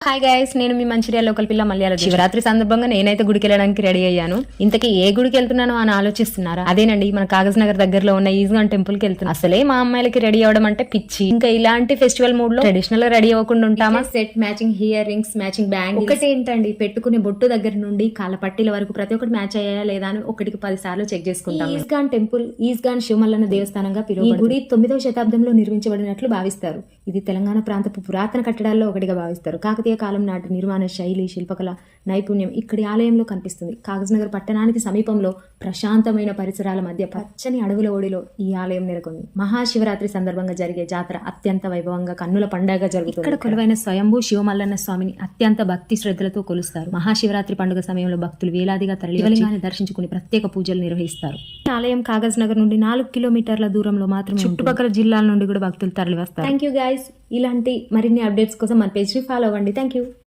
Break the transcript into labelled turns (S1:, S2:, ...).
S1: Hi guys, నేను మీ Mancherial local పిల్ల మలయాళ. శివరాత్రి సందర్భంగా నేనైతే గుడికి వెళ్ళడానికి రెడీ అయ్యాను. ఇంతకీ ఏ గుడికి వెళ్తున్నానో అని ఆలోచిస్తున్నారా? అదేనండి, మన కాగజ్ నగర్ దగ్గరలో ఉన్న ఈస్గాన్ టెంపుల్ కి వెళ్తున్నా. అసలే మా అమ్మాయిలకి రెడీ అవడం అంటే పిచ్చి. ఇంకా ఇలాంటి ఫెస్టివల్ మూడ్ లో ట్రెడిషనల్ గా రెడీ అవ్వకుండా ఉంటామా? Set matching earrings, matching bangle, ఒకటేంటండి పెట్టుకునే బొట్టు దగ్గర నుండి కాళ్ళ పట్టీల వరకు ప్రతి ఒక్కటి మ్యాచ్ అయ్యాయా లేదా అని ఒకటికి 10 సార్లు చెక్ చేసుకుంటాం. ఈస్గాన్ టెంపుల్ ఈస్గాన్ శివమల్లన్న దేవస్థానంగా పిలువబడుతుంది. ఈ గుడి 9వ శతాబ్దంలో నిర్మించబడినట్లు భావిస్తారు. ఇది తెలంగాణ ప్రాంతపు పురాతన కట్టడాల్లో ఒకటిగా భావిస్తారు. కాకతీయ కాలం నాటి నిర్మాణ శైలి, శిల్పకళ నైపుణ్యం ఇక్కడి ఆలయంలో కనిపిస్తుంది. కాగజ్ నగర్ పట్టణానికి సమీపంలో ప్రశాంతమైన పరిసరాల మధ్య పచ్చని అడవుల ఒడిలో ఈ ఆలయం నెలకొంది. మహాశివరాత్రి సందర్భంగా జరిగే జాతర అత్యంత వైభవంగా కన్నుల పండుగ జరుగుతుంది. ఇక్కడ కొలువైన స్వయంభూ శివమల్లన్న స్వామిని అత్యంత భక్తి శ్రద్ధలతో కొలుస్తారు. మహాశివరాత్రి పండుగ సమయంలో భక్తులు వేలాదిగా తరలి శివలింగాన్ని దర్శించుకుని ప్రత్యేక పూజలు నిర్వహిస్తారు. ఆలయం కాగజ్ నగర్ నుండి 4 కిలోమీటర్ల దూరంలో మాత్రమే. చుట్టుపక్కల జిల్లాల నుండి కూడా భక్తులు తరలి వస్తారు. Thank you guys. ఇలాంటి మరిన్ని అప్డేట్స్ కోసం మన పేజ్ ని ఫాలో అవ్వండి. Thank you.